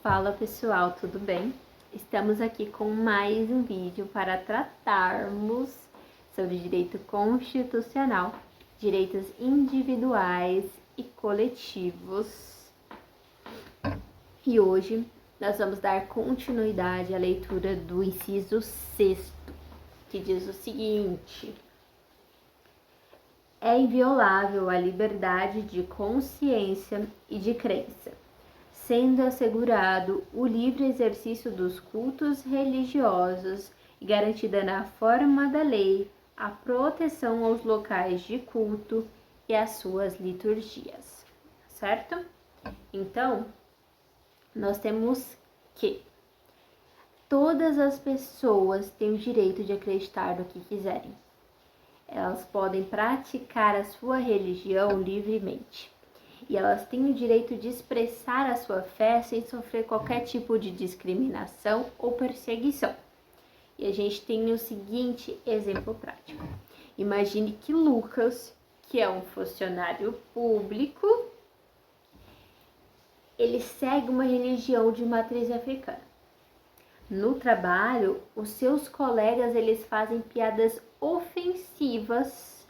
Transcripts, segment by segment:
Fala pessoal, tudo bem? Estamos aqui com mais um vídeo para tratarmos sobre direito constitucional, direitos individuais e coletivos. E hoje nós vamos dar continuidade à leitura do inciso 6º, que diz o seguinte: é inviolável a liberdade de consciência e de crença, sendo assegurado o livre exercício dos cultos religiosos e garantida na forma da lei a proteção aos locais de culto e às suas liturgias, certo? Então, nós temos que todas as pessoas têm o direito de acreditar no que quiserem. Elas podem praticar a sua religião livremente. E elas têm o direito de expressar a sua fé sem sofrer qualquer tipo de discriminação ou perseguição. E a gente tem o seguinte exemplo prático. Imagine que Lucas, que é um funcionário público, ele segue uma religião de matriz africana. No trabalho, os seus colegas eles fazem piadas ofensivas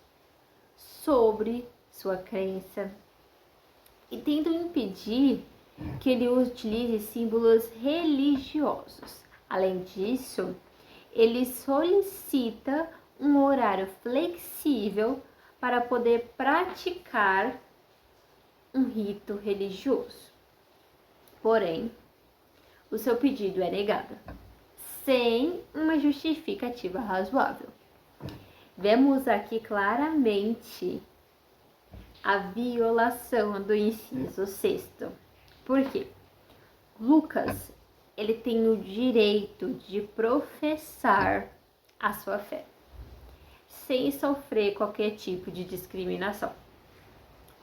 sobre sua crença e tentam impedir que ele utilize símbolos religiosos. Além disso, ele solicita um horário flexível para poder praticar um rito religioso. Porém, o seu pedido é negado, sem uma justificativa razoável. Vemos aqui claramente a violação do inciso 6º. Por quê? Lucas, ele tem o direito de professar a sua fé, sem sofrer qualquer tipo de discriminação.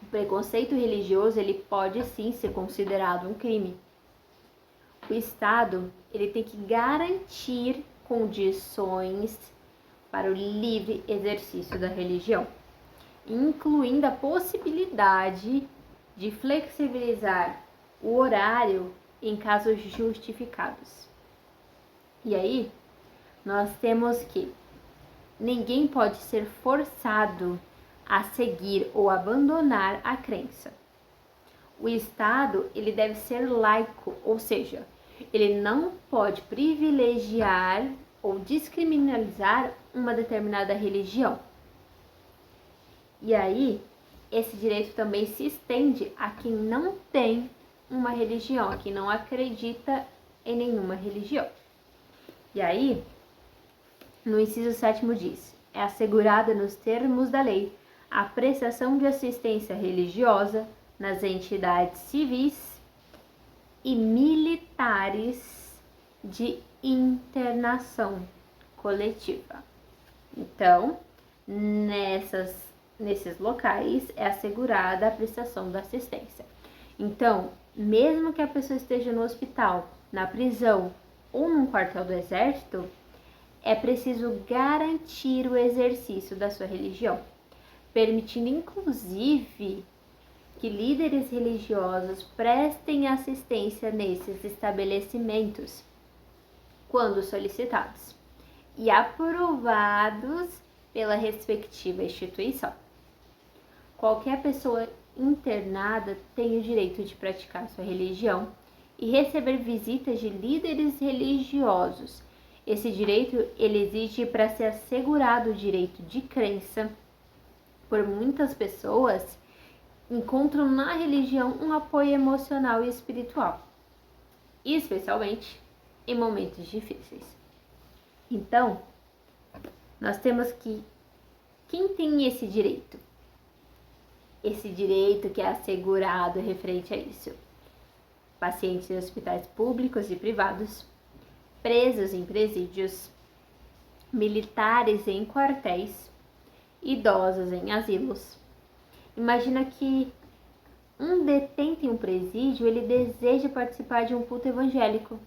O preconceito religioso, ele pode sim ser considerado um crime. O Estado, ele tem que garantir condições para o livre exercício da religião, incluindo a possibilidade de flexibilizar o horário em casos justificados. E aí, nós temos que ninguém pode ser forçado a seguir ou abandonar a crença. O Estado, ele deve ser laico, ou seja, ele não pode privilegiar ou descriminalizar uma determinada religião. E aí, esse direito também se estende a quem não tem uma religião, a quem não acredita em nenhuma religião. E aí, no inciso 7º diz: é assegurada nos termos da lei a prestação de assistência religiosa nas entidades civis e militares de internação coletiva. Então, nesses locais é assegurada a prestação da assistência. Então, mesmo que a pessoa esteja no hospital, na prisão ou num quartel do exército, é preciso garantir o exercício da sua religião, permitindo inclusive que líderes religiosos prestem assistência nesses estabelecimentos quando solicitados e aprovados pela respectiva instituição. Qualquer pessoa internada tem o direito de praticar sua religião e receber visitas de líderes religiosos. Esse direito ele existe para ser assegurado o direito de crença. Por muitas pessoas encontram na religião um apoio emocional e espiritual, especialmente em momentos difíceis. Então, nós temos que quem tem esse direito? Esse direito que é assegurado referente a isso: pacientes em hospitais públicos e privados, presos em presídios, militares em quartéis, idosos em asilos. Imagina que um detento em um presídio, ele deseja participar de um culto evangélico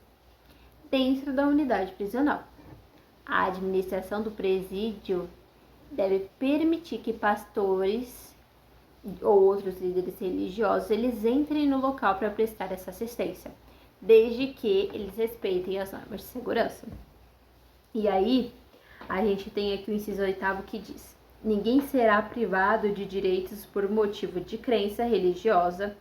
dentro da unidade prisional. A administração do presídio deve permitir que pastores ou outros líderes religiosos eles entrem no local para prestar essa assistência, desde que eles respeitem as normas de segurança. E aí, a gente tem aqui o inciso 8º que diz: ninguém será privado de direitos por motivo de crença religiosa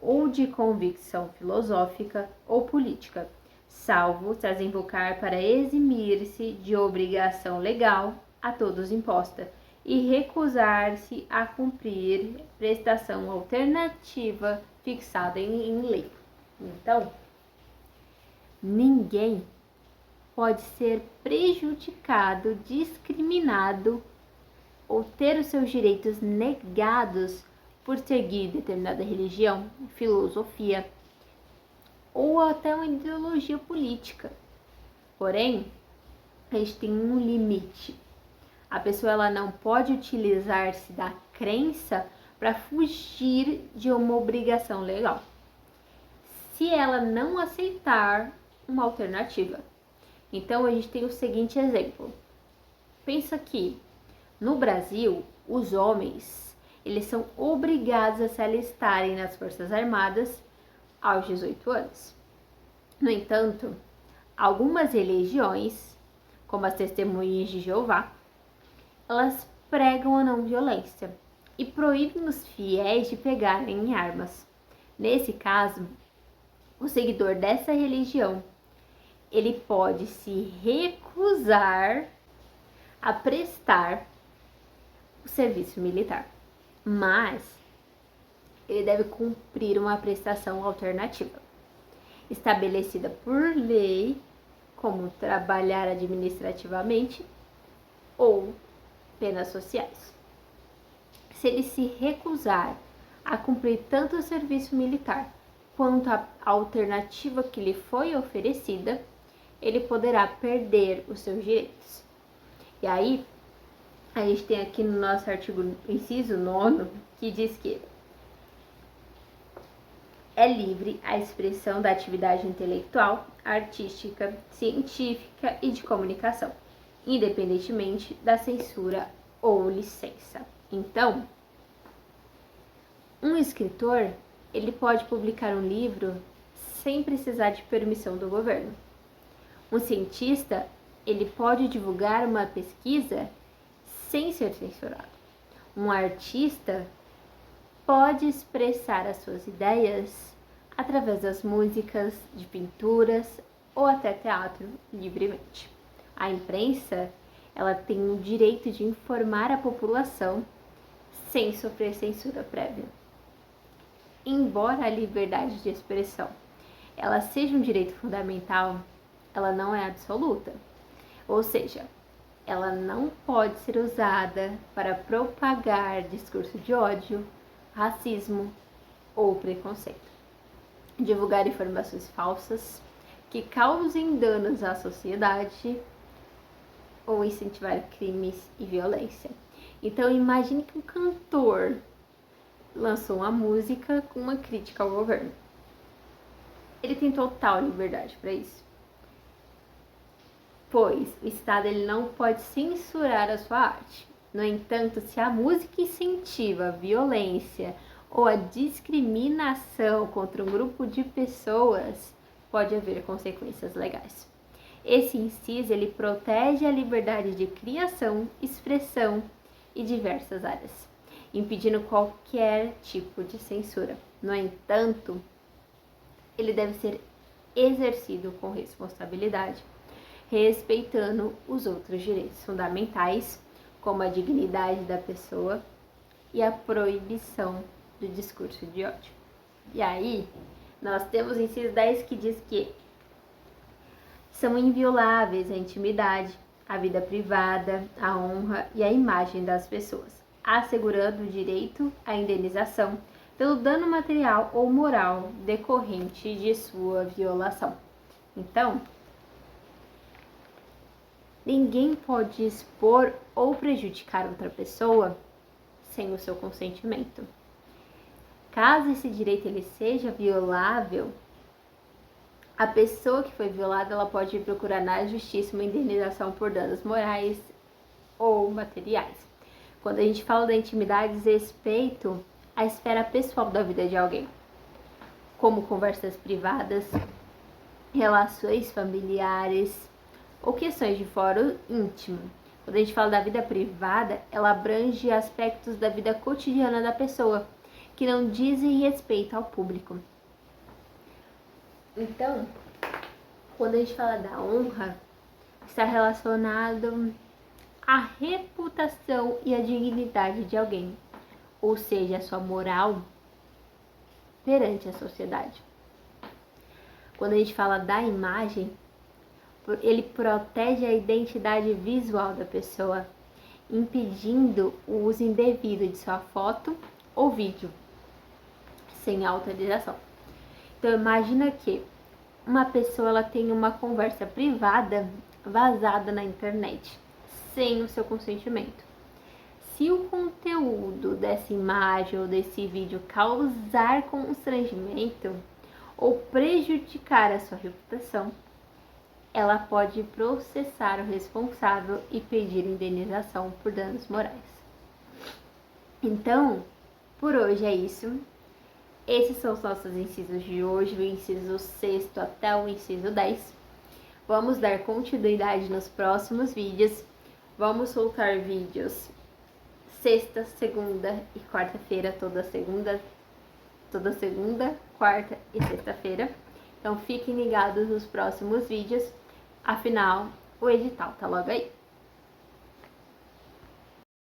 ou de convicção filosófica ou política, salvo se as invocar para eximir-se de obrigação legal a todos imposta e recusar-se a cumprir prestação alternativa fixada em lei. Então, ninguém pode ser prejudicado, discriminado ou ter os seus direitos negados por seguir determinada religião, filosofia ou até uma ideologia política. Porém, a gente tem um limite. A pessoa ela não pode utilizar-se da crença para fugir de uma obrigação legal, se ela não aceitar uma alternativa. Então, a gente tem o seguinte exemplo. Pensa que no Brasil, os homens, eles são obrigados a se alistarem nas Forças Armadas aos 18 anos. No entanto, algumas religiões, como as Testemunhas de Jeová, elas pregam a não violência e proíbem os fiéis de pegarem em armas. Nesse caso, o seguidor dessa religião, ele pode se recusar a prestar o serviço militar, mas ele deve cumprir uma prestação alternativa, estabelecida por lei, como trabalhar administrativamente ou penas sociais. Se ele se recusar a cumprir tanto o serviço militar quanto a alternativa que lhe foi oferecida, ele poderá perder os seus direitos. E aí, a gente tem aqui no nosso artigo, inciso 9º, que diz que é livre a expressão da atividade intelectual, artística, científica e de comunicação, independentemente da censura ou licença. Então, um escritor, ele pode publicar um livro sem precisar de permissão do governo. Um cientista, ele pode divulgar uma pesquisa sem ser censurado. Um artista pode expressar as suas ideias através das músicas, de pinturas ou até teatro livremente. A imprensa, ela tem o direito de informar a população sem sofrer censura prévia. Embora a liberdade de expressão ela seja um direito fundamental, ela não é absoluta. Ou seja, ela não pode ser usada para propagar discurso de ódio, racismo ou preconceito, divulgar informações falsas que causem danos à sociedade ou incentivar crimes e violência. Então, imagine que um cantor lançou uma música com uma crítica ao governo. Ele tem total liberdade para isso, pois o Estado ele não pode censurar a sua arte. No entanto, se a música incentiva a violência ou a discriminação contra um grupo de pessoas, pode haver consequências legais. Esse inciso ele protege a liberdade de criação, expressão e diversas áreas, impedindo qualquer tipo de censura. No entanto, ele deve ser exercido com responsabilidade, respeitando os outros direitos fundamentais, como a dignidade da pessoa e a proibição do discurso de ódio. E aí, nós temos o inciso 10 que diz que são invioláveis a intimidade, a vida privada, a honra e a imagem das pessoas, assegurando o direito à indenização pelo dano material ou moral decorrente de sua violação. Então, ninguém pode expor ou prejudicar outra pessoa sem o seu consentimento. Caso esse direito ele seja violável, a pessoa que foi violada ela pode procurar na justiça uma indenização por danos morais ou materiais. Quando a gente fala da intimidade, diz respeito à esfera pessoal da vida de alguém, como conversas privadas, relações familiares ou questões de fórum íntimo. Quando a gente fala da vida privada, ela abrange aspectos da vida cotidiana da pessoa que não dizem respeito ao público. Então, quando a gente fala da honra, está relacionado à reputação e à dignidade de alguém, ou seja, a sua moral perante a sociedade. Quando a gente fala da imagem, ele protege a identidade visual da pessoa, impedindo o uso indevido de sua foto ou vídeo, sem autorização. Então, imagina que uma pessoa ela tem uma conversa privada vazada na internet, sem o seu consentimento. Se o conteúdo dessa imagem ou desse vídeo causar constrangimento ou prejudicar a sua reputação, ela pode processar o responsável e pedir indenização por danos morais. Então, por hoje é isso. Esses são os nossos incisos de hoje, o inciso 6º até o inciso 10. Vamos dar continuidade nos próximos vídeos. Vamos soltar vídeos sexta, segunda e quarta-feira, toda segunda, quarta e sexta-feira. Então fiquem ligados nos próximos vídeos. Afinal, o edital tá logo aí.